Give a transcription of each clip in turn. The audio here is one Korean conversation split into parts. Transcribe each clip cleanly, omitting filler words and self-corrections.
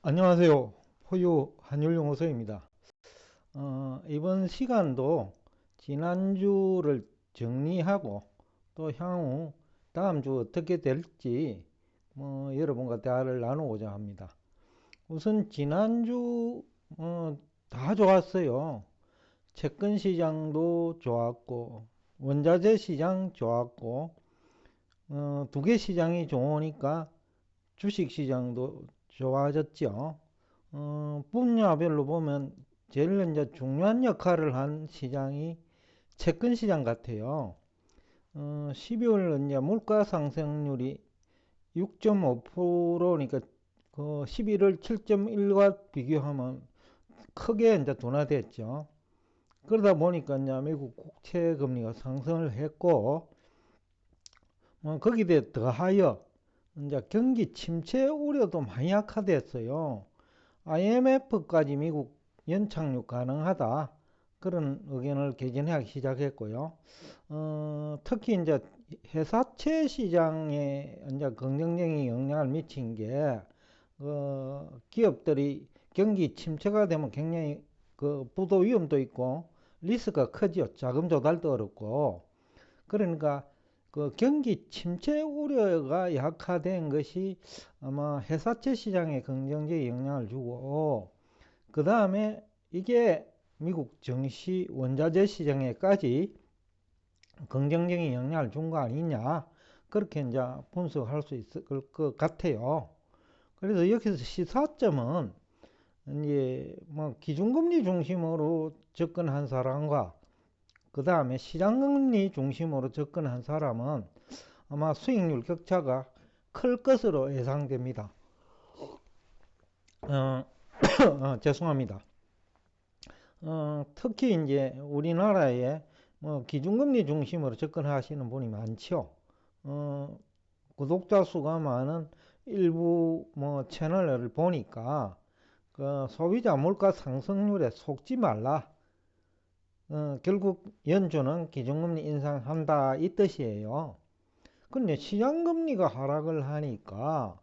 안녕하세요. 호유 한율용어서입니다. 이번 시간도 지난주를 정리하고 또 향후 다음 주 어떻게 될지 여러분과 대화를 나누고자 합니다. 우선 지난주 다 좋았어요. 채권 시장도 좋았고 원자재 시장 좋았고 두 개 시장이 좋으니까 주식 시장도 좋아졌죠. 분야별로 보면 제일 이제 중요한 역할을 한 시장이 채권 시장 같아요. 12월 이제 물가 상승률이 6.5%니까 그 11월 7.1과 비교하면 크게 이제 둔화됐죠. 그러다 보니까 이제 미국 국채 금리가 상승을 했고, 거기에 더하여 이제 경기 침체 우려도 많이 약화됐어요. IMF까지 미국 연착륙 가능하다. 그런 의견을 개진하기 시작했고요. 특히 이제 회사채 시장에 이제 긍정적인 영향을 미친 게, 기업들이 경기 침체가 되면 굉장히 부도 위험도 있고 리스크가 크죠. 자금 조달도 어렵고. 그러니까 경기 침체 우려가 약화된 것이 아마 회사채 시장에 긍정적인 영향을 주고, 그 다음에 이게 미국 증시 원자재 시장에까지 긍정적인 영향을 준 거 아니냐, 그렇게 이제 분석할 수 있을 것 같아요. 그래서 여기서 시사점은 이제 기준금리 중심으로 접근한 사람과 그 다음에 시장금리 중심으로 접근한 사람은 아마 수익률 격차가 클 것으로 예상됩니다. 죄송합니다. 특히 이제 우리나라에 기준금리 중심으로 접근하시는 분이 많죠. 구독자 수가 많은 일부 채널을 보니까 소비자 물가 상승률에 속지 말라. 결국 연준은 기준금리 인상한다 이 뜻이에요. 근데 시장금리가 하락을 하니까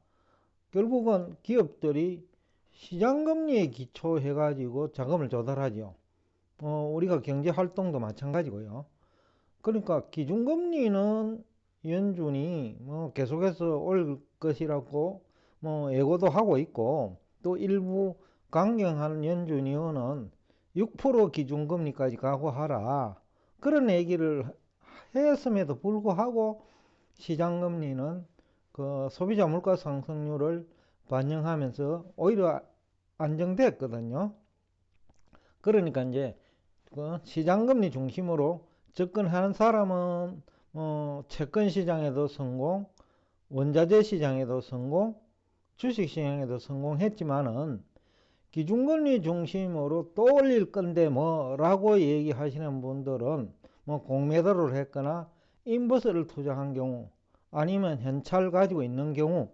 결국은 기업들이 시장금리에 기초해가지고 자금을 조달하죠. 우리가 경제활동도 마찬가지고요. 그러니까 기준금리는 연준이 계속해서 올 것이라고 예고도 하고 있고, 또 일부 강경한 연준위원은 6% 기준금리까지 각오하라, 그런 얘기를 했음에도 불구하고 시장금리는 소비자 물가 상승률을 반영하면서 오히려 안정됐거든요. 그러니까 이제 시장금리 중심으로 접근하는 사람은 채권 시장에도 성공, 원자재 시장에도 성공, 주식 시장에도 성공했지만은 기준금리 중심으로 또 올릴 건데 뭐라고 얘기하시는 분들은 공매도를 했거나 인버스를 투자한 경우, 아니면 현찰 가지고 있는 경우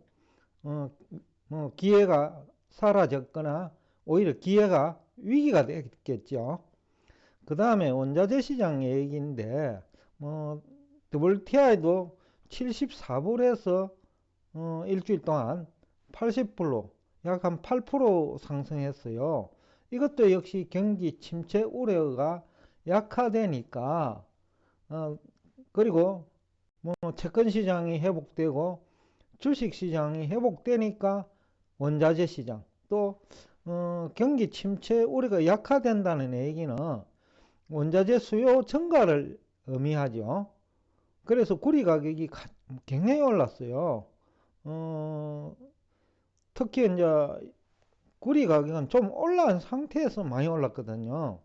기회가 사라졌거나 오히려 기회가 위기가 됐겠죠. 그 다음에 원자재 시장 얘기인데 WTI도 74불에서 일주일 동안 80불로 약 한 8% 상승했어요. 이것도 역시 경기 침체 우려가 약화되니까, 그리고 채권 시장이 회복되고 주식 시장이 회복되니까 원자재 시장, 또 경기 침체 우려가 약화된다는 얘기는 원자재 수요 증가를 의미하죠. 그래서 구리 가격이 굉장히 올랐어요. 특히 이제 구리 가격은 좀 올라온 상태에서 많이 올랐거든요.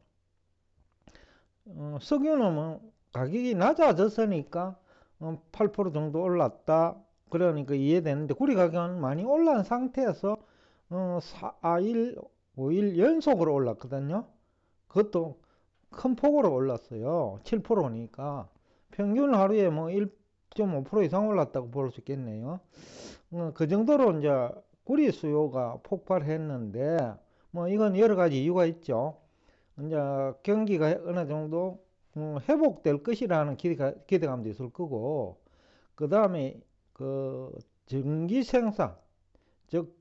석유는 가격이 낮아졌으니까 8% 정도 올랐다, 그러니까 이해되는데, 구리 가격은 많이 올라온 상태에서 4일, 5일 연속으로 올랐거든요. 그것도 큰 폭으로 올랐어요. 7%니까 평균 하루에 1.5% 이상 올랐다고 볼 수 있겠네요. 그 정도로 이제 구리 수요가 폭발했는데, 이건 여러 가지 이유가 있죠. 이제 경기가 어느 정도 회복될 것이라는 기대감도 있을 거고, 그 다음에 전기 생산, 즉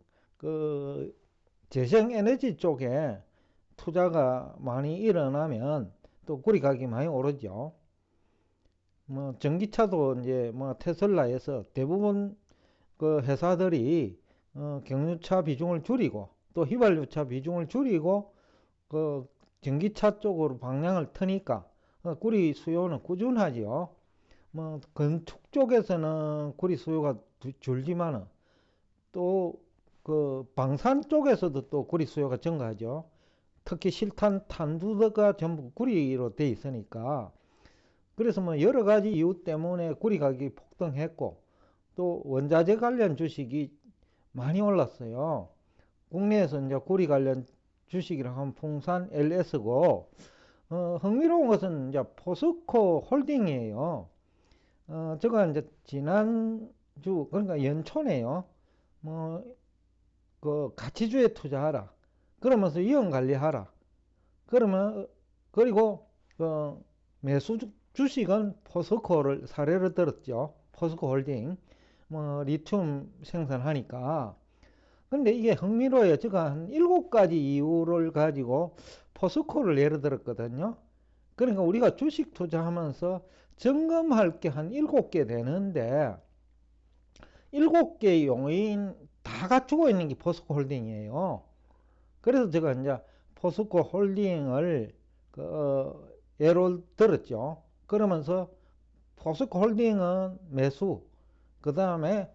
재생에너지 쪽에 투자가 많이 일어나면 또 구리 가격이 많이 오르죠. 뭐 전기차도 이제 뭐 테슬라에서 대부분 그 회사들이 경유차 비중을 줄이고 또 휘발유차 비중을 줄이고 그 전기차 쪽으로 방향을 트니까 구리 수요는 꾸준하지요. 뭐 건축 쪽에서는 구리 수요가 줄지만은 또 그 방산 쪽에서도 또 구리 수요가 증가하죠. 특히 실탄 탄두가 전부 구리로 돼 있으니까 그래서 뭐 여러 가지 이유 때문에 구리 가격이 폭등했고 또 원자재 관련 주식이 많이 올랐어요. 국내에서 이제 구리 관련 주식이라 하면 풍산 LS고 흥미로운 것은 이제 포스코 홀딩이에요. 제가 이제 지난주 그러니까 연초네요. 뭐 그 가치주에 투자하라. 그러면서 위험 관리하라. 그러면 그리고 매수 주식은 포스코를 사례로 들었죠. 포스코 홀딩. 뭐 리튬 생산하니까. 근데 이게 흥미로워요. 제가 한 7가지 이유를 가지고 포스코를 예를 들었거든요. 그러니까 우리가 주식 투자하면서 점검할 게 한 7개 되는데 7개의 요인 다 갖추고 있는 게 포스코 홀딩이에요. 그래서 제가 이제 포스코 홀딩을 예로 들었죠. 그러면서 포스코 홀딩은 매수, 그 다음에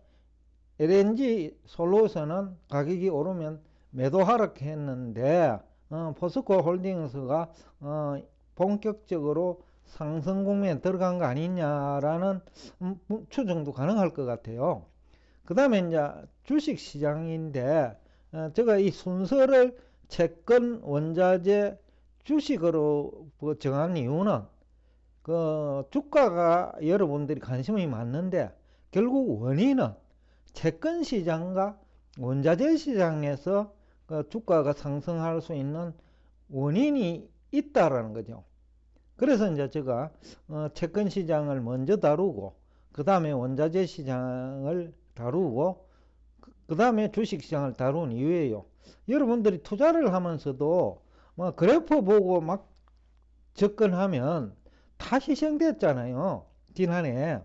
LNG 솔루션은 가격이 오르면 매도 하락했는데 포스코 홀딩스가 본격적으로 상승 국면에 들어간 거 아니냐라는 추정도 가능할 것 같아요. 그 다음에 이제 주식 시장인데 제가 이 순서를 채권, 원자재, 주식으로 정한 이유는 그 주가가 여러분들이 관심이 많는데 결국 원인은 채권 시장과 원자재 시장에서 그 주가가 상승할 수 있는 원인이 있다라는 거죠. 그래서 이제 제가 채권 시장을 먼저 다루고 그 다음에 원자재 시장을 다루고 그 다음에 주식 시장을 다룬 이유예요. 여러분들이 투자를 하면서도 뭐 그래프 보고 막 접근하면 다 희생됐잖아요. 지난해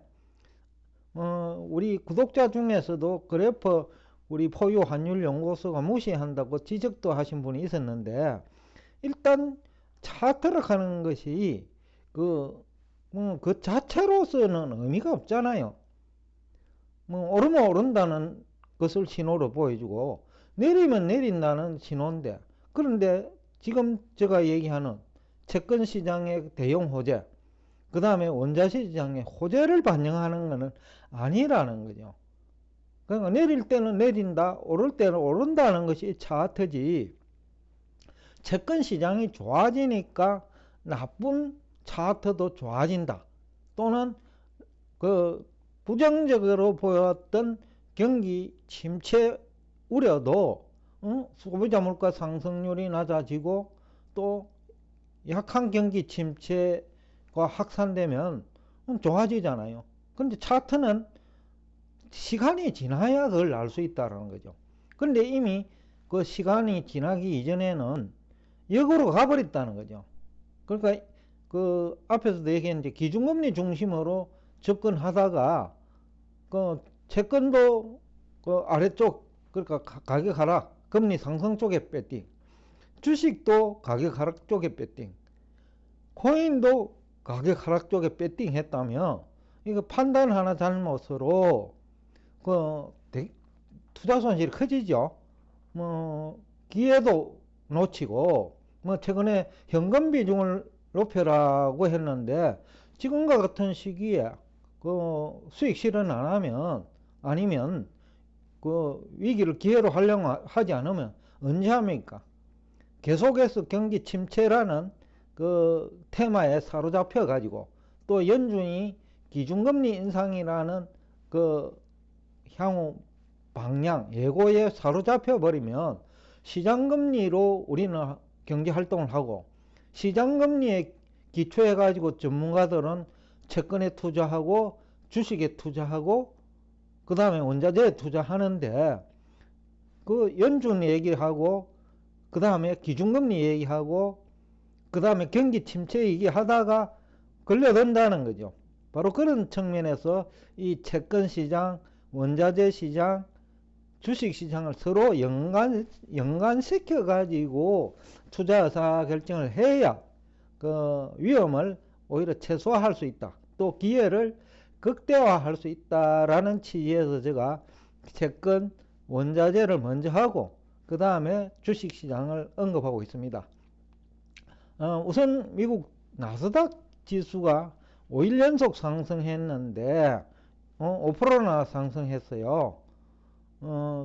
우리 구독자 중에서도 그래프 우리 포유 환율 연구소가 무시한다고 지적도 하신 분이 있었는데 일단 차트를 하는 것이 그 자체로서는 의미가 없잖아요. 뭐 오르면 오른다는 것을 신호로 보여주고 내리면 내린다는 신호인데 그런데 지금 제가 얘기하는 채권 시장의 대형 호재 그 다음에 원자재 시장의 호재를 반영하는 것은 아니라는 거죠. 그러니까 내릴 때는 내린다 오를 때는 오른다는 것이 차트지 채권 시장이 좋아지니까 나쁜 차트도 좋아진다 또는 그 부정적으로 보였던 경기 침체 우려도 소비자 물가 상승률이 낮아지고 또 약한 경기 침체가 확산되면 좋아지잖아요. 근데 차트는 시간이 지나야 그걸 알 수 있다는 거죠. 근데 이미 그 시간이 지나기 이전에는 역으로 가버렸다는 거죠. 그러니까 그 앞에서도 얘기했는데 기준금리 중심으로 접근하다가 그 채권도 그 아래쪽 그러니까 가격 하락 금리 상승 쪽에 배팅 주식도 가격 하락 쪽에 배팅 코인도 가격 하락 쪽에 배팅 했다면 이거 판단 하나 잘못으로 그 투자 손실이 커지죠. 뭐 기회도 놓치고 뭐 최근에 현금 비중을 높여라고 했는데 지금과 같은 시기에 그 수익 실현 안 하면 아니면 그 위기를 기회로 하지 않으면 언제 합니까? 계속해서 경기 침체라는 그 테마에 사로잡혀 가지고 또 연준이 기준금리 인상이라는 그 향후 방향 예고에 사로잡혀 버리면 시장금리로 우리는 경제활동을 하고 시장금리에 기초해 가지고 전문가들은 채권에 투자하고 주식에 투자하고 그 다음에 원자재에 투자하는데 그 연준 얘기하고 그 다음에 기준금리 얘기하고, 그 다음에 경기 침체 얘기하다가 걸려든다는 거죠. 바로 그런 측면에서 이 채권시장, 원자재 시장, 주식시장을 서로 연관시켜 가지고 투자 의사 결정을 해야 그 위험을 오히려 최소화할 수 있다. 또 기회를 극대화할 수 있다라는 취지에서 제가 채권, 원자재를 먼저 하고 그 다음에 주식시장을 언급하고 있습니다. 우선 미국 나스닥 지수가 5일 연속 상승했는데 5%나 상승했어요.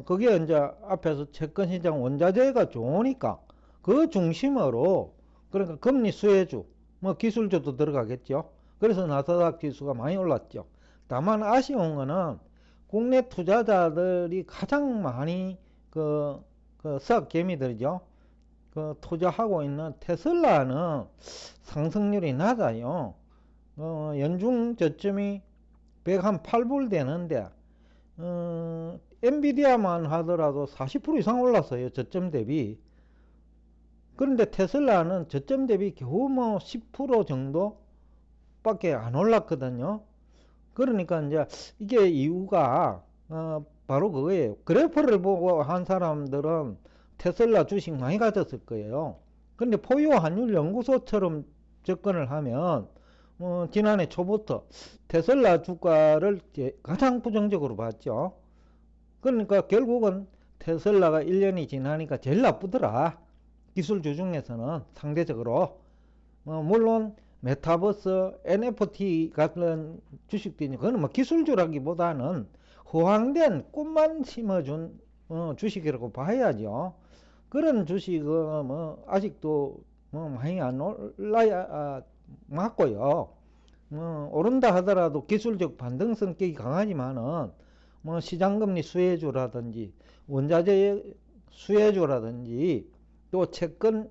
그게 이제 앞에서 채권시장 원자재가 좋으니까 그 중심으로, 그러니까 금리 수혜주, 뭐 기술주도 들어가겠죠. 그래서 나스닥 지수가 많이 올랐죠. 다만 아쉬운 거는 국내 투자자들이 가장 많이 수학 개미들이죠. 투자하고 있는 테슬라는 상승률이 낮아요. 연중 저점이 108불 되는데 엔비디아만 하더라도 40% 이상 올랐어요. 저점 대비. 그런데 테슬라는 저점 대비 겨우 뭐 10% 정도밖에 안 올랐거든요. 그러니까 이제 이게 이유가 바로 그거예요. 그래프를 보고 한 사람들은 테슬라 주식 많이 가졌을 거예요. 근데 포유 환율 연구소처럼 접근을 하면 지난해 초부터 테슬라 주가를 가장 부정적으로 봤죠. 그러니까 결국은 테슬라가 1년이 지나니까 제일 나쁘더라. 기술주 중에서는 상대적으로. 물론 메타버스, NFT 같은 주식들이 그건 뭐 기술주라기보다는 허황된 꿈만 심어준 주식이라고 봐야죠. 그런 주식은 뭐 아직도 많이 안 올라야 맞고요. 오른다 하더라도 기술적 반등 성격이 강하지만은 뭐 시장금리 수혜주라든지 원자재 수혜주라든지 또 채권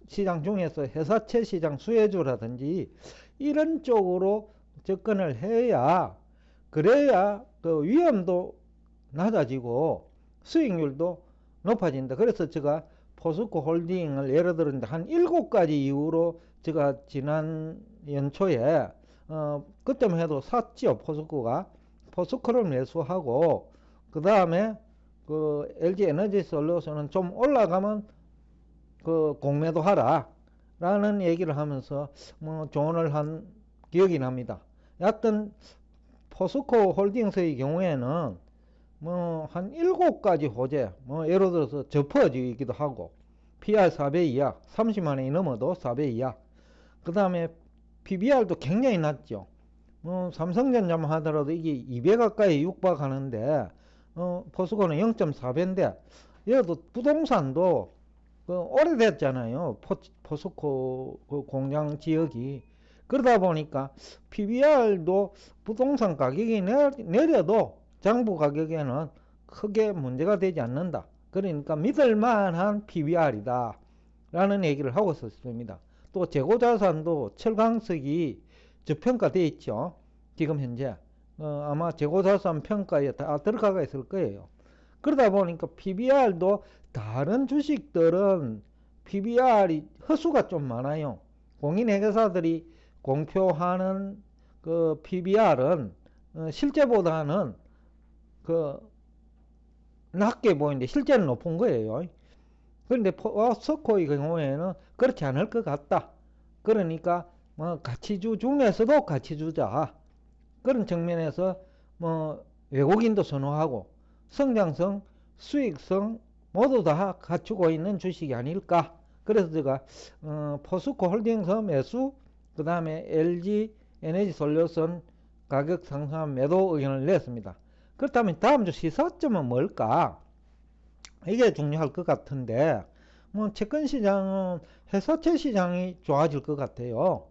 시장 중에서 회사채 시장 수혜주라든지 이런 쪽으로 접근을 해야, 그래야 그 위험도 낮아지고 수익률도 높아진다. 그래서 제가 포스코 홀딩을 예를 들었는데 한 7가지 이유로 제가 지난 연초에 그때만 해도 샀죠. 포스코를 매수하고 그 다음에 그 LG 에너지 솔루션은 좀 올라가면 그 공매도 하라 라는 얘기를 하면서 뭐 조언을 한 기억이 납니다. 여하튼 포스코 홀딩스의 경우에는 뭐 한 7가지 호재, 뭐 예를 들어서 접어지기도 하고 PR 4배 이하, 30만원이 넘어도 4배 이하, 그 다음에 PBR도 굉장히 낮죠. 삼성전자만 하더라도 이게 2배 가까이 육박하는데 포스코는 0.4배인데, 얘도 부동산도 오래됐잖아요. 포스코 공장 지역이. 그러다 보니까 PBR도 부동산 가격이 내려도 장부 가격에는 크게 문제가 되지 않는다. 그러니까 믿을만한 PBR이다 라는 얘기를 하고 있었습니다. 또 재고자산도 철강석이 저평가되어 있죠. 지금 현재 아마 재고자산 평가에 다 들어가 있을 거예요. 그러다 보니까 PBR도 다른 주식들은 PBR이 허수가 좀 많아요. 공인회계사들이 공표하는 그 PBR은 실제보다는 낮게 보이는데 실제는 높은 거예요. 그런데 포스코의 경우에는 그렇지 않을 것 같다. 그러니까 뭐 가치주 중에서도 가치주자, 그런 측면에서 뭐 외국인도 선호하고 성장성, 수익성 모두 다 갖추고 있는 주식이 아닐까. 그래서 제가 포스코 홀딩스 매수, 그 다음에 LG 에너지 솔루션 가격 상승 매도 의견을 냈습니다. 그렇다면 다음 주 시사점은 뭘까? 이게 중요할 것 같은데, 뭐 채권 시장은 회사채 시장이 좋아질 것 같아요.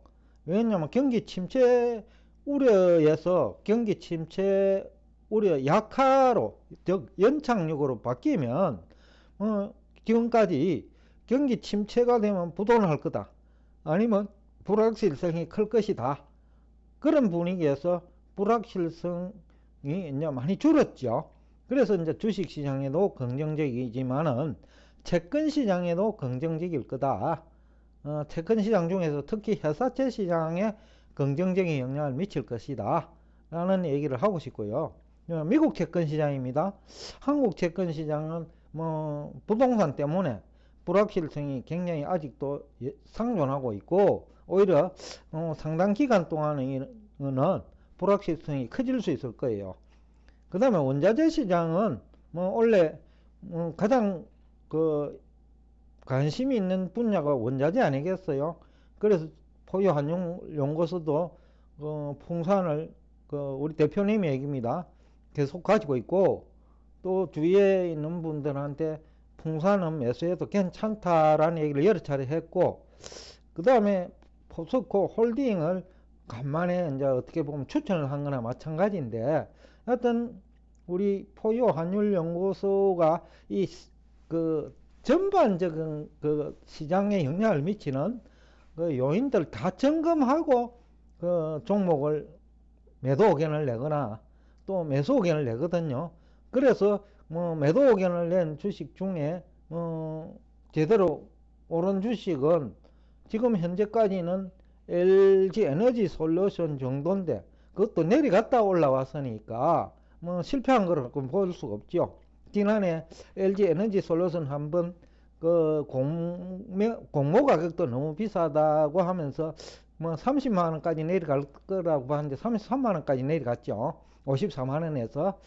왜냐하면 경기 침체 우려에서 경기 침체 우려 약화로, 즉 연착륙으로 바뀌면 지금까지 경기 침체가 되면 부도날 거다, 아니면 불확실성이 클 것이다, 그런 분위기에서 불확실성이 이제 많이 줄었죠. 그래서 이제 주식시장에도 긍정적이지만은 채권 시장에도 긍정적일 거다. 채권 시장 중에서 특히 회사채 시장에 긍정적인 영향을 미칠 것이다 라는 얘기를 하고 싶고요. 미국 채권 시장입니다. 한국 채권 시장은 뭐 부동산 때문에 불확실성이 굉장히 아직도 상존하고 있고, 오히려 상당 기간 동안은 불확실성이 커질 수 있을 거예요. 그 다음에 원자재 시장은 뭐 원래 가장 그 관심이 있는 분야가 원자재 아니겠어요? 그래서 포유 한용 연구소도 풍산을 우리 대표님 얘기입니다. 계속 가지고 있고, 또 주위에 있는 분들한테 풍산은 매수해도 괜찮다라는 얘기를 여러 차례 했고, 그 다음에 포스코 홀딩을 간만에 이제 어떻게 보면 추천을 한 거나 마찬가지인데, 하여튼 우리 포유 환율 연구소가 그 전반적인 그 시장에 영향을 미치는 그 요인들 다 점검하고 그 종목을 매도 의견을 내거나 또 매수 의견을 내거든요. 그래서 뭐 매도 의견을 낸 주식 중에 제대로 오른 주식은 지금 현재까지는 LG 에너지 솔루션 정도인데, 그것도 내려갔다 올라왔으니까 뭐 실패한 거를 볼 수가 없죠. 지난해 LG 에너지 솔루션 한번 그 공모 가격도 너무 비싸다고 하면서 뭐 30만 원까지 내려갈 거라고 봤는데 33만 원까지 내려갔죠. 54만 원에서.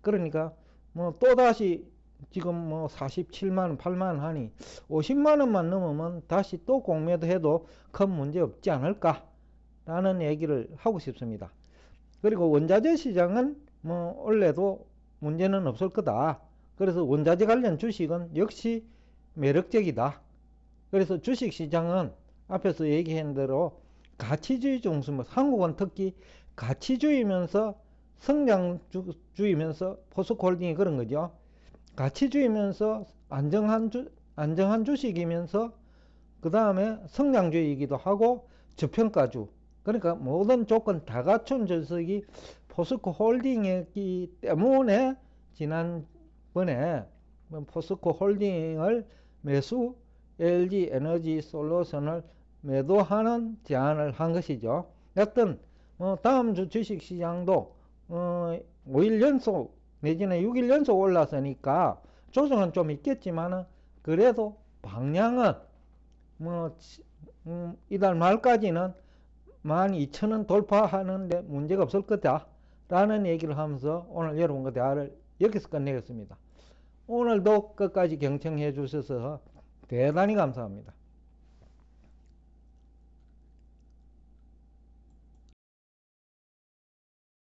그러니까 뭐 또다시 지금 뭐 47만 원, 8만 원 하니 50만 원만 넘으면 다시 또 공매도 해도 큰 문제 없지 않을까 라는 얘기를 하고 싶습니다. 그리고 원자재 시장은 뭐 원래도 문제는 없을 거다. 그래서 원자재 관련 주식은 역시 매력적이다. 그래서 주식시장은 앞에서 얘기한 대로 가치주의 중심, 한국은 특히 가치주의면서 성장주의면서 포스코홀딩이 그런 거죠. 가치주의면서 안정한 주식이면서 그 다음에 성장주의이기도 하고 저평가주, 그러니까 모든 조건 다 갖춘 주식이 포스코홀딩이기 때문에 지난번에 포스코홀딩을 매수, LG 에너지 솔루션을 매도하는 제안을 한 것이죠. 여튼 다음 주 주식시장도 5일 연속 내지는 6일 연속 올랐으니까 조정은 좀 있겠지만 그래도 방향은 이달 말까지는 12,000원 돌파하는데 문제가 없을 거다 라는 얘기를 하면서 오늘 여러분과 대화를 여기서 끝내겠습니다. 오늘도 끝까지 경청해 주셔서 대단히 감사합니다.